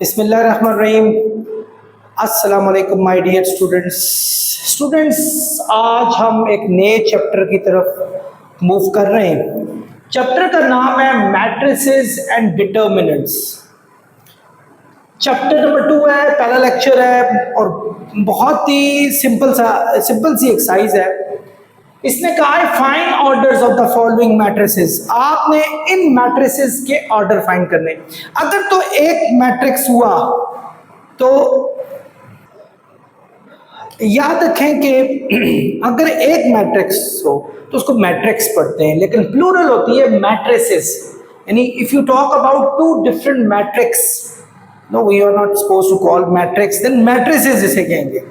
बिस्मिल्लाहिर्रहमानिर्रहीम। अस्सलाम वालेकुम माय डियर स्टूडेंट्स। आज हम एक नए चैप्टर की तरफ मूव कर रहे हैं। चैप्टर का नाम है matrices and determinants. Chapter number 2 है, पहला लेक्चर है और बहुत ही सिंपल सी एक्सरसाइज है। इसने कहा है find orders of the following matrices. आपने इन मैट्रिसेस के ऑर्डर फाइंड करने। अगर तो एक मैट्रिक्स हुआ तो याद रखें कि अगर एक मैट्रिक्स हो तो उसको मैट्रिक्स पढ़ते हैं, लेकिन प्लूरल होती है मैट्रिसेस। यानी if you talk about two different matrix, no we are not supposed to call matrix, then matrices जिसे कहेंगे।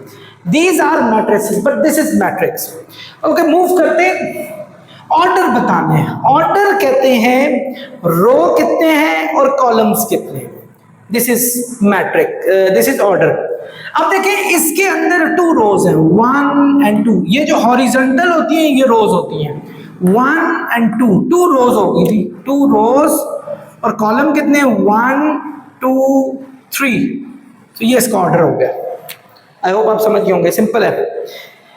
These are matrices, but this is matrix. Okay, move करते ऑर्डर बताने हैं। ऑर्डर कहते हैं रो कितने हैं और कॉलम्स कितने हैं। This is matrix, this is order. अब देखें इसके अंदर 2 रोज हैं, 1 and 2। ये जो हॉरिजॉन्टल होती हैं ये रोज होती हैं, 1 and 2। 2 रोज होगी थी, 2 रोज और कॉलम कितने हैं, 1 2 3। तो ये इसका ऑर्डर हो गया। आई होप आप समझ गए होंगे, सिंपल है।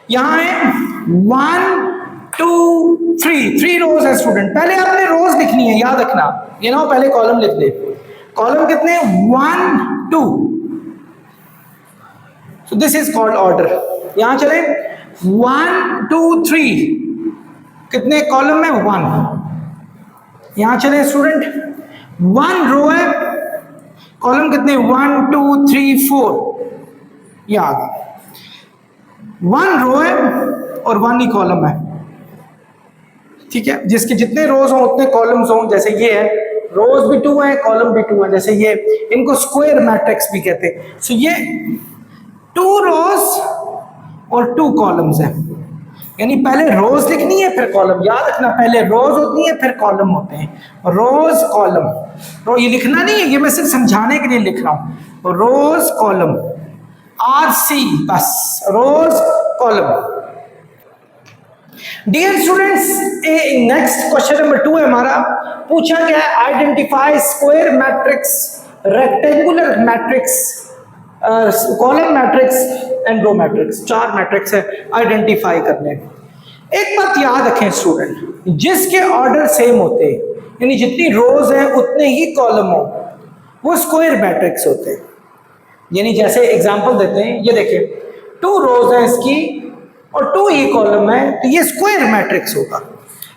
यहां है 1 2 3 रोज है स्टूडेंट। पहले आपने रोज लिखनी है, याद रखना, ये ना पहले कॉलम लिख दे। कॉलम कितने, 1 2। So this is called order. यहां चले 1 2 3, कितने कॉलम में, 1। यहां चले स्टूडेंट 1 रो है, कॉलम कितने, 1 2 3 4। ये आ गया। 1 रो है और 1 ही कॉलम है, ठीक है। जिसके जितने रोज हो उतने कॉलम्स हो। जैसे ये है, रोज भी 2 है, कॉलम भी 2 है। जैसे ये, इनको स्क्वायर मैट्रिक्स भी कहते हैं। सो ये 2 रोज और 2 कॉलम्स है। यानी पहले रोज लिखनी है फिर कॉलम। याद रखना, पहले रोज होती है फिर कॉलम होते हैं, रोज कॉलम। ये लिखना नहीं है, ये मैं सिर्फ समझाने के लिए लिख रहा हूं। रोज कॉलम, RC, बस rows column. Dear students, next question number 2 है हमारा। पूछा गया है identify square matrix, rectangular matrix, column matrix and row matrix. 4 matrix है आइडेंटिफाई करने। एक बात याद रखें स्टूडेंट, जिसके ऑर्डर सेम होते हैं, यानी जितनी रोज है उतने ही कॉलम हो, वो स्क्वायर मैट्रिक्स होते हैं। यानी जैसे एग्जांपल देते हैं, ये देखिए 2 रोज है इसकी और 2 ही कॉलम है, तो ये स्क्वायर मैट्रिक्स होगा।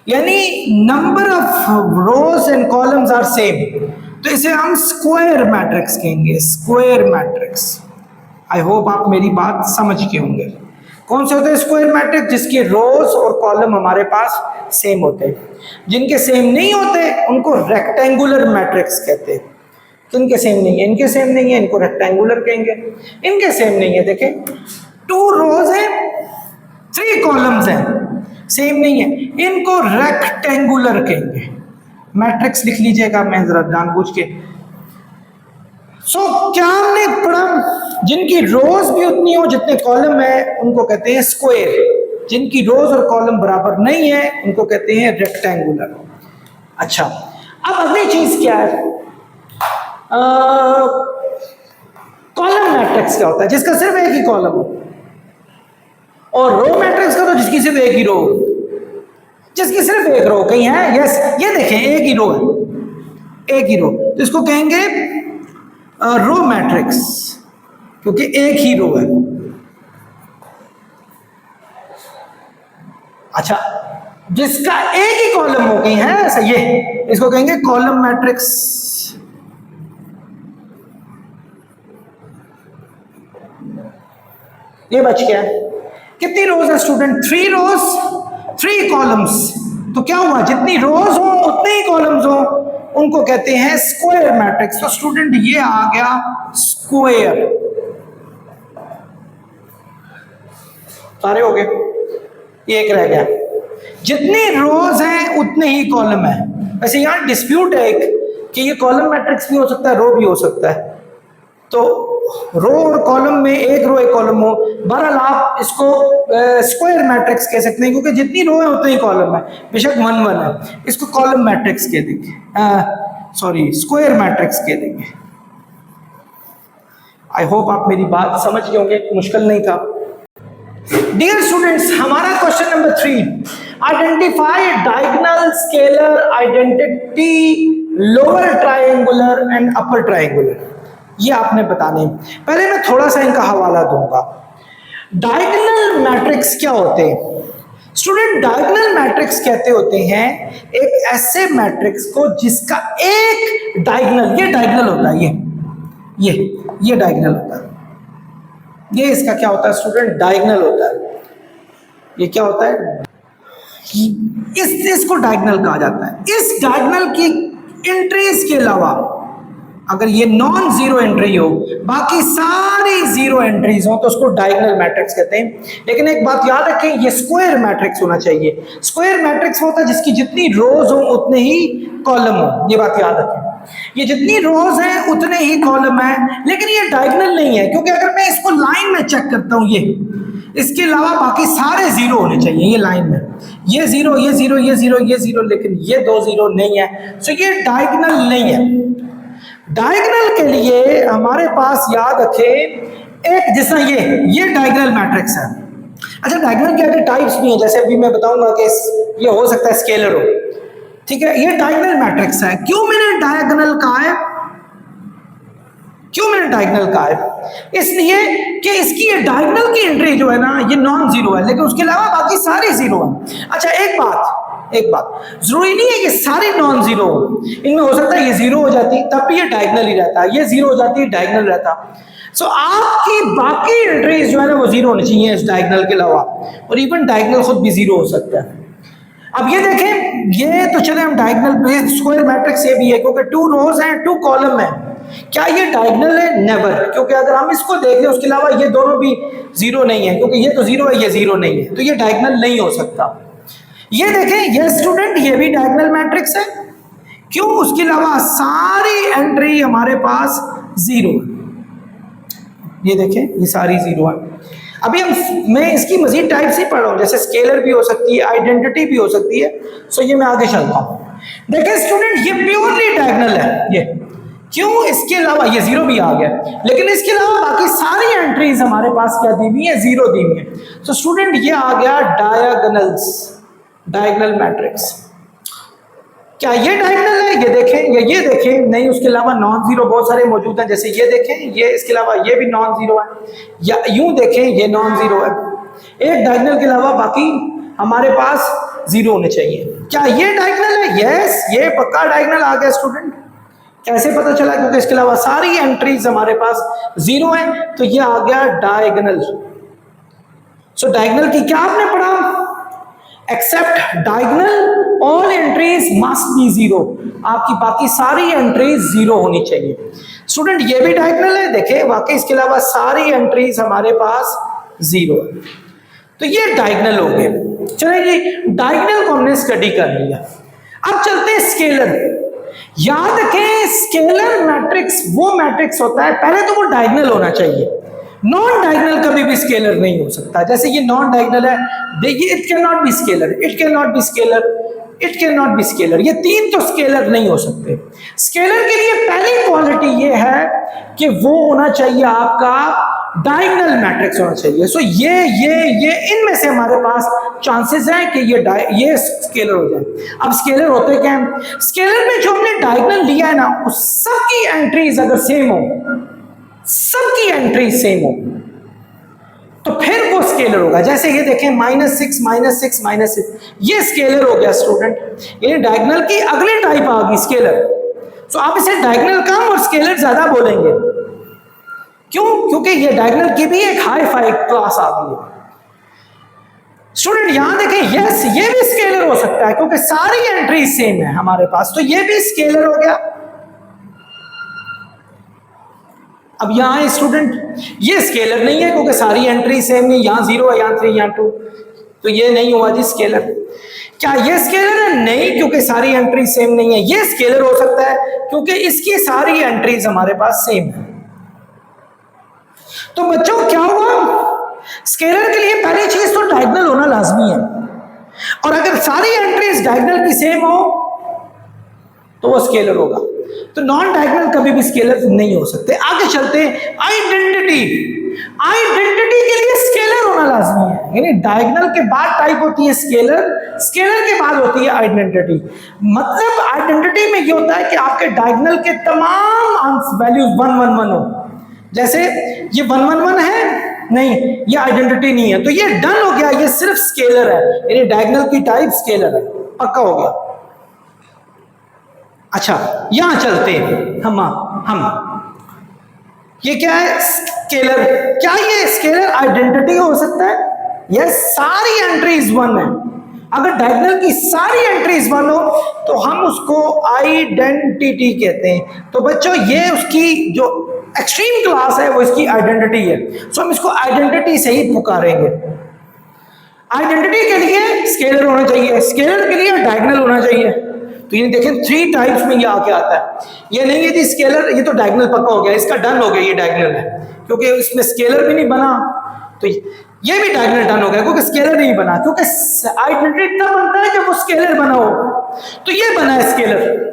यानी number of rows and columns are same, तो इसे हम स्क्वायर मैट्रिक्स कहेंगे, स्क्वायर मैट्रिक्स। आई होप आप मेरी बात समझ के होंगे। कौन से होते हैं स्क्वायर मैट्रिक्स, जिसके रोज और कॉलम हमारे पास सेम होते हैं। जिनके सेम नहीं होते उनको रेक्टेंगुलर मैट्रिक्स कहते हैं। इनके सेम नहीं है, इनके सेम नहीं है, इनको रेक्टेंगुलर कहेंगे। इनके सेम नहीं है, देखें 2 रोज है 3 कॉलम्स हैं, सेम नहीं है, इनको रेक्टेंगुलर कहेंगे। मैट्रिक्स लिख लीजिएगा, मैं जरा जानबूझ के। क्या हमने पढ़ा, जिनकी रोज भी उतनी हो जितने कॉलम है उनको कहते हैं स्क्वायर। जिनकी रोज और कॉलम बराबर नहीं है उनको कहते हैं रेक्टेंगुलर। अच्छा, अब अगली चीज क्या है, कॉलम मैट्रिक्स क्या होता है, जिसका सिर्फ एक ही कॉलम हो। और रो मैट्रिक्स का तो जिसकी सिर्फ एक ही रो, जिसकी सिर्फ एक रो। कहीं है, यस, ये देखें एक ही रो है, एक ही रो, तो इसको कहेंगे रो मैट्रिक्स, क्योंकि एक ही रो है। अच्छा, जिसका एक ही कॉलम हो, गई है ऐसा, ये इसको कहेंगे कॉलम मैट्रिक्स। ये बच गया। कितनी रोज है स्टूडेंट, 3 रोज 3 कॉलम्स। तो क्या हुआ, जितनी रोज हो उतने ही कॉलम्स हो, उनको कहते हैं स्क्वायर मैट्रिक्स। तो स्टूडेंट ये आ गया स्क्वायर। सारे हो गए, ये एक रह गया। जितनी रोज हैं उतने ही कॉलम है। वैसे यहां डिस्प्यूट है एक कि ये कॉलम मैट्रिक्स भी हो सकता है, रो भी हो सकता है। तो रो और कॉलम में एक रो एक कॉलम हो, बहरहाल आप इसको स्क्वायर मैट्रिक्स कह सकते हैं, क्योंकि जितनी रो है उतनी ही कॉलम है। बेशक 1 1 है, इसको कॉलम मैट्रिक्स कह देंगे, सॉरी स्क्वायर मैट्रिक्स कह देंगे। आई होप आप मेरी बात समझ गए होंगे, मुश्किल नहीं था। डियर स्टूडेंट्स, हमारा question number 3, identify diagonal scalar identity lower triangular and upper triangular. ये आपने बताने। पहले मैं थोड़ा सा इनका हवाला दूंगा। डायगोनल मैट्रिक्स क्या होते हैं स्टूडेंट? डायगोनल मैट्रिक्स कहते होते हैं एक ऐसे मैट्रिक्स को जिसका एक डायगोनल, ये डायगोनल होता है, ये डायगोनल होता है। ये इसका क्या होता है स्टूडेंट? डायगोनल होता है। ये क्या होता है? इसको डायगोनल कहा जाता है। इस डायगोनल की एंट्रीज के अलावा अगर ये नॉन जीरो एंट्री हो, बाकी सारी जीरो एंट्रीज हो, तो उसको डायगोनल मैट्रिक्स कहते हैं। लेकिन एक बात याद रखें, ये स्क्वायर मैट्रिक्स होना चाहिए। स्क्वायर मैट्रिक्स होता है जिसकी जितनी रोज हो उतने ही कॉलम हो। ये बात याद रखें, ये जितनी रोज हैं उतने ही कॉलम है। लेकिन ये डायगोनल नहीं है, क्योंकि अगर मैं इसको लाइन में चेक करता हूं, ये इसके अलावा बाकी सारे जीरो होने चाहिए। ये लाइन में ये जीरो, ये जीरो, ये जीरो, ये जीरो, लेकिन ये दो जीरो नहीं है, तो ये डायगोनल नहीं है। डायगोनल के लिए हमारे पास याद रखें एक, जैसा ये डायगोनल मैट्रिक्स है। अच्छा, डायगोनल के आगे टाइप्स भी हैं, जैसे अभी मैं बताऊंगा कि ये हो सकता है स्केलर हो, ठीक है। ये डायगोनल मैट्रिक्स है। क्यों मैंने डायगोनल कहा है? इसलिए कि इसकी ये डायगोनल की एंट्री जो है ना, ये नॉन जीरो है, लेकिन उसके अलावा बाकी सारे जीरो है। अच्छा, एक बात जरूरी नहीं है कि सारे नॉन जीरो हो। इनमें हो सकता है ये जीरो हो जाती, तब भी ये डायगोनल ही रहता, ये जीरो हो जाती है, डायगोनल रहता। सो आपकी बाकी एंट्रीज जो है ना वो जीरो होनी चाहिए इस डायगोनल के अलावा, और इवन डायगोनल खुद भी जीरो हो सकता है। अब ये देखें, ये तो चले हम डायगोनल स्क्वायर मैट्रिक्स ये भी है, क्योंकि 2 रोज हैं 2 कॉलम है। क्या ये डायगोनल है? नेवर, क्योंकि अगर हम इसको देख लें उसके अलावा ये दोनों भी जीरो नहीं है, क्योंकि ये तो जीरो है, ये जीरो नहीं है, तो ये डायगोनल नहीं हो सकता। ये देखें, ये स्टूडेंट ये भी डायगोनल मैट्रिक्स है। क्यों? उसके अलावा सारी एंट्री हमारे पास जीरो है। ये देखें, ये सारी जीरो है। अभी मैं इसकी मजीद टाइप्स ही पढ़ रहा हूं, जैसे स्केलर भी हो सकती है, आइडेंटिटी भी हो सकती है। सो ये मैं आगे चलता हूं। देखिए स्टूडेंट, ये प्योरली डायगोनल है। ये क्यों? इसके अलावा ये जीरो भी आ गया, लेकिन इसके अलावा बाकी सारी एंट्रीज हमारे पास क्या दी हुई है? जीरो दी हुई है। सो स्टूडेंट, ये आ गया डायगोनल मैट्रिक्स। क्या ये डायगोनल है? ये देखें, ये देखें, नहीं, उसके अलावा नॉन जीरो बहुत सारे मौजूद हैं, जैसे ये देखें, ये इसके अलावा ये भी नॉन जीरो है, या यूं देखें, ये नॉन जीरो है। एक डायगोनल के अलावा बाकी हमारे पास जीरो होने चाहिए। क्या ये डायगोनल है? यस, ये पक्का डायगोनल आ गया स्टूडेंट। कैसे पता चला? क्योंकि इसके अलावा सारी एंट्रीज हमारे पास जीरो है, तो ये आ गया डायगोनल। सो डायगोनल की क्या आपने पढ़ा? Except diagonal all entries must be zero. आपकी बाकी सारी एंट्रीज जीरो होनी चाहिए। स्टूडेंट, ये भी डायगोनल है, देखें, वाकई इसके अलावा सारी एंट्रीज हमारे पास जीरो है, तो ये डायगोनल हो गए। चलिए जी, डायगोनल को हमने स्टडी कर लिया। अब चलते हैं स्केलर। याद रखें, स्केलर मैट्रिक्स वो मैट्रिक्स होता है, पहले तो वो डायगोनल होना चाहिए। नॉन डायगोनल कभी भी स्केलर नहीं हो सकता। जैसे ये नॉन डायगोनल है, देखिए, it can not be scalar, it can not be scalar, it can not be scalar. ये तीन तो स्केलर नहीं हो सकते। स्केलर के लिए पहली क्वालिटी ये है कि वो होना चाहिए आपका डायगोनल मैट्रिक्स होना चाहिए। सो ये इनमें से हमारे पास चांसेस हैं कि ये स्केलर हो जाए। अब स्केलर होते क्या है? स्केलर में जो हमने डायगोनल लिया है ना, उस सबकी एंट्रीज अगर सेम हो, सबकी एंट्री सेम हो, तो फिर वो स्केलर होगा। जैसे ये देखें, -6 -6 -6, ये स्केलर हो गया स्टूडेंट। ये डायगोनल की अगली टाइप आ गई स्केलर। तो आप इसे डायगोनल कम और स्केलर ज्यादा बोलेंगे। क्यों? क्योंकि ये डायगोनल की भी एक हाई फाई क्लास आ गई है। स्टूडेंट यहां देखें, यस, ये भी स्केलर हो सकता है, क्योंकि सारी एंट्री सेम है हमारे पास, तो ये भी स्केलर हो गया। अब यहां स्टूडेंट, ये स्केलर नहीं है, क्योंकि सारी एंट्री सेम नहीं, यहां 0 है, यहां 3, यहां 2, तो ये नहीं हुआ जी स्केलर। क्या ये स्केलर है? नहीं, क्योंकि सारी एंट्री सेम नहीं है। ये स्केलर हो सकता है, क्योंकि इसकी सारी एंट्रीज हमारे पास सेम है। तो बच्चों क्या हुआ? स्केलर के लिए पहली चीज तो डायगोनल होना लाजमी है, और अगर सारी एंट्रीज डायगोनल की सेम हो तो वो स्केलर होगा। तो नॉन डायगोनल कभी भी स्केलर नहीं हो सकते। आगे चलते हैं, आइडेंटिटी। आइडेंटिटी के लिए स्केलर होना लाजमी है, यानी डायगोनल के बाद टाइप होती है स्केलर, स्केलर के बाद होती है आइडेंटिटी। मतलब आइडेंटिटी में ये होता है कि आपके डायगोनल के तमाम वैल्यूज 1 1 1 हो। जैसे ये 1 1 1 है, नहीं ये आइडेंटिटी नहीं है, तो ये डन हो गया, ये सिर्फ स्केलर है, यानी डायगोनल की टाइप स्केलर है, पक्का हो गया। अच्छा यहां चलते हैं हम ये क्या है, स्केलर। क्या ये स्केलर आइडेंटिटी हो सकता है? यस, सारी एंट्रीज 1 है। अगर डायगोनल की सारी एंट्रीज 1 हो तो हम उसको आइडेंटिटी कहते हैं। तो बच्चों ये उसकी जो एक्सट्रीम क्लास है वो इसकी आइडेंटिटी है, सो हम इसको आइडेंटिटी से ही पुकारेंगे। आइडेंटिटी के लिए स्केलर होना चाहिए, स्केलर के लिए डायगोनल होना चाहिए। तो ये देखें 3 टाइप्स में ये आके आता है। ये नहीं है कि स्केलर, ये तो डायगोनल पक्का हो गया, इसका डन हो गया, ये डायगोनल है क्योंकि इसमें स्केलर भी नहीं बना, तो ये भी डायगोनल डन हो गया क्योंकि स्केलर नहीं बना, क्योंकि आइडेंटिटी तब बनता है जब वो स्केलर बना हो। तो ये बना है स्केलर।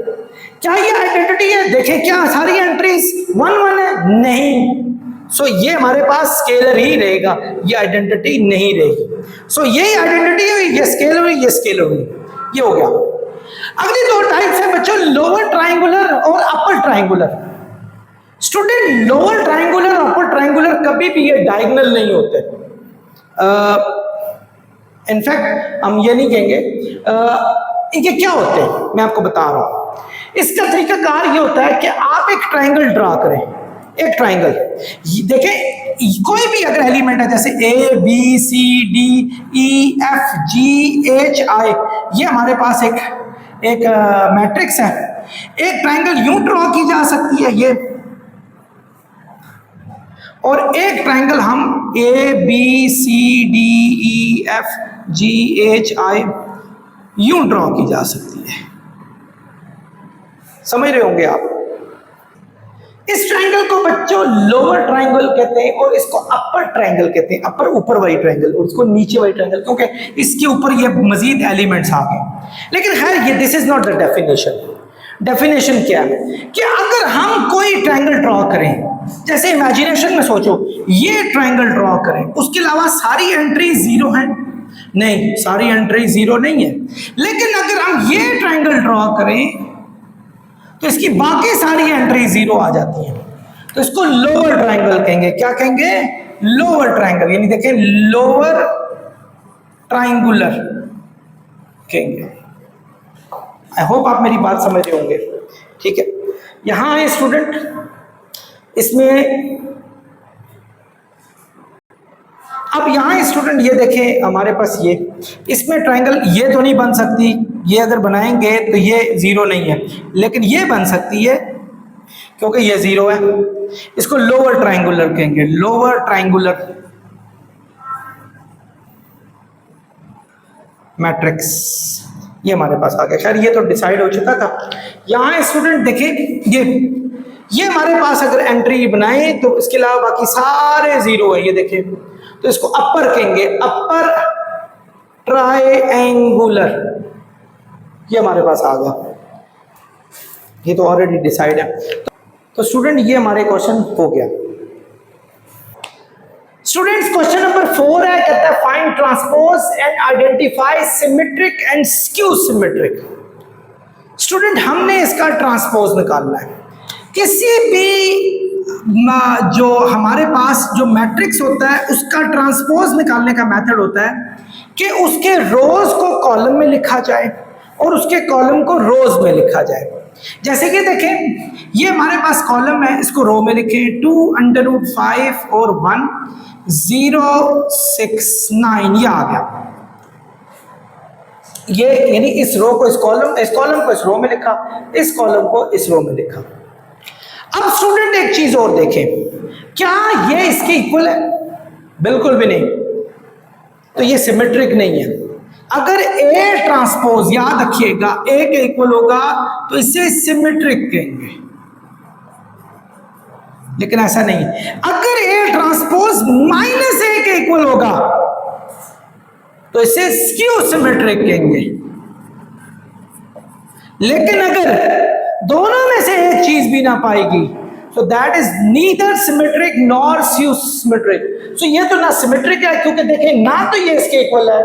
क्या ये आइडेंटिटी है? देखें क्या सारी एंट्रीज 1 1 है? नहीं, सो ये हमारे पास स्केलर ही रहेगा, ये आइडेंटिटी नहीं रहेगी। सो ये आइडेंटिटी हुई, ये स्केलर हुई, ये स्केलर हुई, ये हो गया। अगली 2 टाइप्स है बच्चों, लोअर ट्रायंगुलर और upper triangular. Student lower triangular और अपर ट्रायंगुलर कभी भी ये डायगोनल नहीं होते। इनफैक्ट हम ये नहीं कहेंगे। इनके क्या होते हैं मैं आपको बता रहा हूं। इसका तरीकाकार ये होता है कि आप एक ट्रायंगल ड्रा करें, एक ट्रायंगल देखें, कोई भी अगर एलिमेंट है जैसे A B C D E F G H I, ये हमारे पास एक मैट्रिक्स है। एक ट्रायंगल यूं ड्रॉ की जा सकती है ये, और एक ट्रायंगल हम A B C D E F G H I यूं ड्रॉ की जा सकती है। समझ रहे होंगे आप। इस ट्रायंगल को बच्चों लोअर ट्रायंगल कहते हैं और इसको अपर ट्रायंगल कहते हैं। अपर ऊपर वाली ट्रायंगल और इसको नीचे वाली ट्रायंगल, क्योंकि इसके ऊपर ये मजीद एलिमेंट्स आ गए। लेकिन खैर ये this is not the definition. Definition क्या है कि अगर हम कोई ट्रायंगल ड्रॉ करें, जैसे इमेजिनेशन में सोचो ये ट्रायंगल ड्रॉ करें, उसके अलावा सारी एंट्री 0 हैं? नहीं, सारी एंट्री 0 नहीं है। लेकिन अगर हम ये ट्रायंगल ड्रॉ करें तो इसकी बाकी सारी एंट्री 0 आ जाती हैं, तो इसको लोअर ट्रायंगल कहेंगे। क्या कहेंगे? लोअर ट्रायंगल, यानी देखें लोअर ट्रायंगुलर कहेंगे। आई होप आप मेरी बात समझ रहे होंगे। ठीक है, यहां है स्टूडेंट, इसमें अब यहां स्टूडेंट ये देखें हमारे पास ये, इसमें ट्रायंगल ये तो नहीं बन सकती, ये अगर बनाएंगे तो ये 0 नहीं है, लेकिन ये बन सकती है क्योंकि ये 0 है। इसको लोअर ट्रायंगुलर कहेंगे, लोअर ट्रायंगुलर मैट्रिक्स। ये हमारे पास आ गया। खैर ये तो डिसाइड हो चुका था। यहां स्टूडेंट देखें ये हमारे पास अगर एंट्री बनाए तो इसके अलावा बाकी सारे 0 है, ये देखें, तो इसको अपर कहेंगे, अपर ट्रायंगुलर। ये हमारे पास आ गया, ये तो ऑलरेडी डिसाइड है। तो स्टूडेंट ये हमारे क्वेश्चन हो गया। स्टूडेंट्स क्वेश्चन नंबर 4 है, कहता है find transpose and identify symmetric and skew symmetric. Student हमने इसका ट्रांसपोज निकालना है। किसी भी जो हमारे पास जो मैट्रिक्स होता है उसका ट्रांसपोज निकालने का मेथड होता है कि उसके रोज को कॉलम में लिखा जाए और उसके कॉलम को रोज में लिखा जाए। जैसे कि देखें ये हमारे पास कॉलम है, इसको रो में लिखें 2√5 और 1 0 6 9, ये आ गया। ये यानी इस रो को इस कॉलम को इस रो में लिखा, इस कॉलम को इस रो में लिखा। अब स्टूडेंट एक चीज और देखें, क्या ये इसके इक्वल है? बिल्कुल भी नहीं, तो ये सिमेट्रिक नहीं है। अगर ए ट्रांसपोज, याद रखिएगा, ए के इक्वल होगा तो इसे सिमेट्रिक कहेंगे, लेकिन ऐसा नहीं। अगर ए ट्रांसपोज -a के इक्वल होगा तो इसे स्क्यू सिमेट्रिक कहेंगे। लेकिन अगर दोनों में से एक चीज भी ना पाएगी। So that is neither symmetric nor symmetric. So ये तो ना सिमेट्रिक है, क्योंकि देखें ना तो ये इसके इक्वल है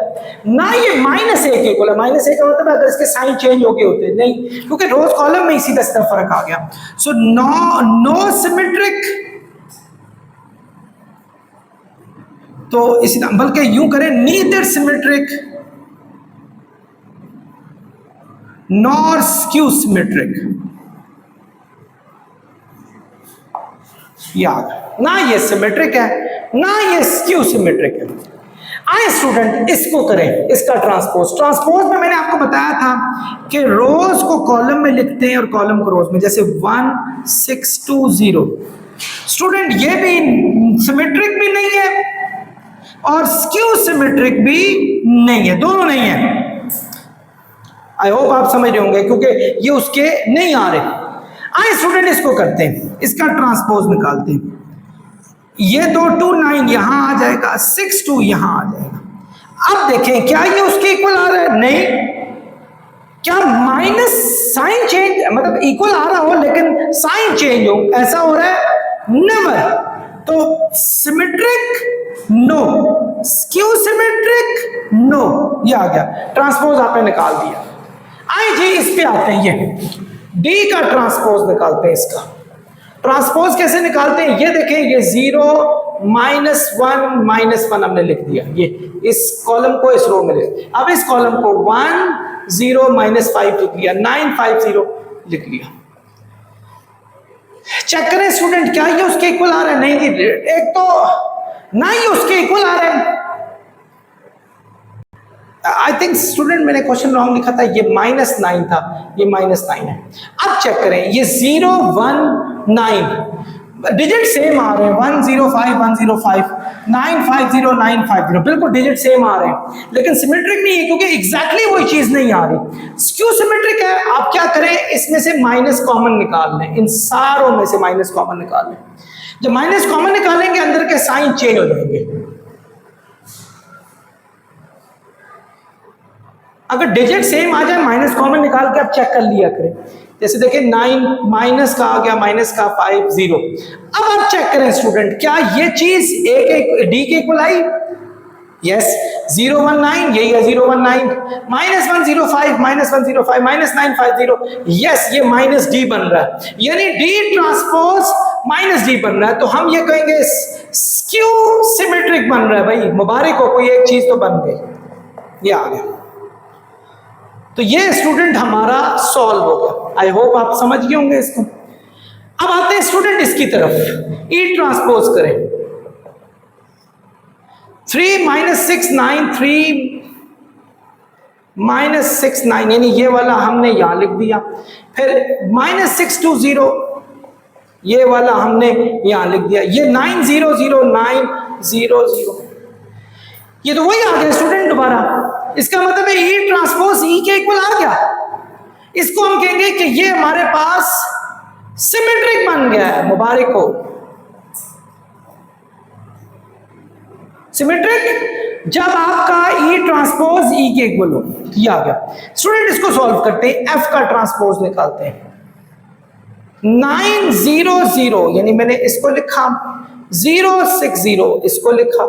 ना ये माइनस ए के इक्वल है। माइनस ए का मतलब अगर इसके साइन चेंज हो गए होते नहीं, क्योंकि रोज कॉलम में इसी तरह फर्क आ गया। सो नो सिमेट्रिक, तो इसी बल्कि यूं करें neither symmetric nor skew symmetric. याद, ना ये सिमेट्रिक है ना ये स्क्यू सिमेट्रिक है। आए स्टूडेंट इसको करें, इसका ट्रांसपोज। ट्रांसपोज में मैंने आपको बताया था कि रोज को कॉलम में लिखते हैं और कॉलम को रोज में, जैसे 1 6 2 0। स्टूडेंट ये भी सिमेट्रिक भी नहीं है और स्क्यू सिमेट्रिक भी नहीं है, दोनों नहीं है। आई होप आप समझ रहे होंगे, क्योंकि ये उसके नहीं आ रहे। आए स्टूडेंट इसको करते हैं, इसका ट्रांसपोज निकालते हैं। ये 2 2 9 यहां आ जाएगा, 6 2 यहां आ जाएगा। अब देखें क्या ये उसके इक्वल आ रहा है? नहीं। क्या माइनस साइन चेंज, मतलब इक्वल आ रहा हो लेकिन साइन चेंज हो, ऐसा हो रहा है? नेवर। तो symmetric no, skew symmetric no, ये आ गया। ट्रांसपोज आपने निकाल दिया। आइए जी इस पे आते हैं, ये डी का ट्रांसपोज निकालते हैं। इसका ट्रांसपोज कैसे निकालते हैं? ये देखें, ये 0 -1 -1 हमने लिख दिया, ये इस कॉलम को इस रो में लिख। अब इस कॉलम को 1 0 -5 लिख लिया, 9 5 0 लिख लिया। चेक करें स्टूडेंट क्या ये उसके इक्वल आ रहा है? नहीं जी, एक तो ना ही उसके इक्वल आ रहा है। आई थिंक स्टूडेंट मैंने क्वेश्चन रॉन्ग लिखा था, ये -9 था, ये -9 है। अब चेक करें, ये 0 1 9 डिजिट सेम आ रहे हैं, 105 105 950 950, बिल्कुल डिजिट सेम आ रहे हैं, लेकिन सिमेट्रिक नहीं है क्योंकि एग्जैक्टली वही चीज नहीं आ रही। स्क्यू सिमेट्रिक है। आप क्या करें, इसमें से माइनस कॉमन निकाल लें, इन सारों में से माइनस कॉमन निकाल लें। जब माइनस कॉमन निकालेंगे अंदर के साइन चेंज हो जाएंगे। अगर डिजिट सेम आ जाए माइनस कॉमन निकाल के आप चेक कर लिया करें। जैसे देखिए 9 माइनस का आ गया, माइनस का 5 0। अब आप चेक करें स्टूडेंट क्या ये चीज एक डी के इक्वल आई? यस, 0 1 9 यही है, 0 1 9 -105 -105 -950। यस, ये माइनस डी बन रहा है, यानी डी ट्रांसपोज माइनस डी बन रहा है। तो हम ये कहेंगे स्क्यू सिमेट्रिक बन रहा है। भाई मुबारक हो, कोई एक चीज तो बन गई, ये आ गया। तो ये स्टूडेंट हमारा सॉल्व हो गया। आई होप आप समझ गए होंगे इसको। अब आते हैं स्टूडेंट इसकी तरफ, ई ट्रांसपोज करें। 3 -6 9 3 -6 9, यानी ये वाला हमने यहां लिख दिया। फिर -6 2 0, ये वाला हमने यहां लिख दिया। ये 9 0 0 9 0 0, ये तो वही आ गया स्टूडेंट दोबारा। इसका मतलब है ई ट्रांसपोज ई के इक्वल आ गया। इसको हम कहेंगे कि ये हमारे पास सिमेट्रिक बन गया है। मुबारक हो, सिमेट्रिक जब आपका ई ट्रांसपोज ई के इक्वल हो, ये आ गया। स्टूडेंट इसको सॉल्व करते हैं, एफ का ट्रांसपोज निकालते हैं। 9 0 0, यानी मैंने इसको लिखा, 0 6 0 इसको लिखा,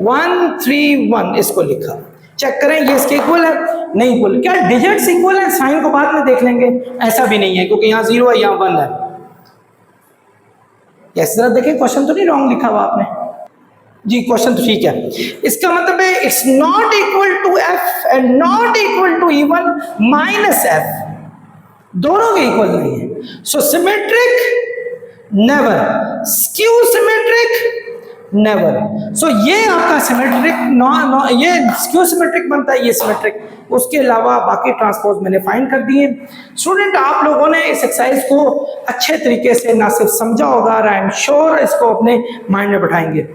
1 3 1 इसको लिखा। चेक करें ये इसके इक्वल है? नहीं इक्वल। क्या डिजिट्स इक्वल है? साइन को बाद में देख लेंगे। ऐसा भी नहीं है क्योंकि यहाँ 0 है, यहाँ 1 है। यस, जरा देखें क्वेश्चन तो नहीं रॉन्ग लिखा हुआ आपने जी? क्वेश्चन तो ठीक है। इसका मतलब है it's not equal to f and not equal to even -f, दोनों के इक्वल नहीं है। So symmetric never, skew symmetric never. So ये आपका सिमेट्रिक ये स्क्यू सिमेट्रिक बनता है, ये सिमेट्रिक। उसके अलावा बाकी ट्रांसपोज मैंने फाइंड कर दिए। स्टूडेंट आप लोगों ने इस एक्सरसाइज को अच्छे तरीके से ना सिर्फ समझा होगा, आई एम श्योर इसको अपने माइंड में बैठाएंगे।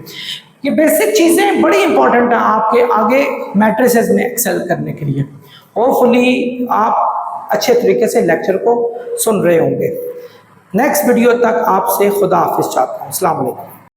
ये बेसिक चीजें बड़ी इंपॉर्टेंट है आपके आगे मैट्रिसेस में एक्सेल करने के लिए। होपफुली आप अच्छे तरीके से लेक्चर को सुन रहे होंगे। नेक्स्ट वीडियो तक आपसे खुदा हाफिज चाहता हूँ। अस्सलाम वालेकुम।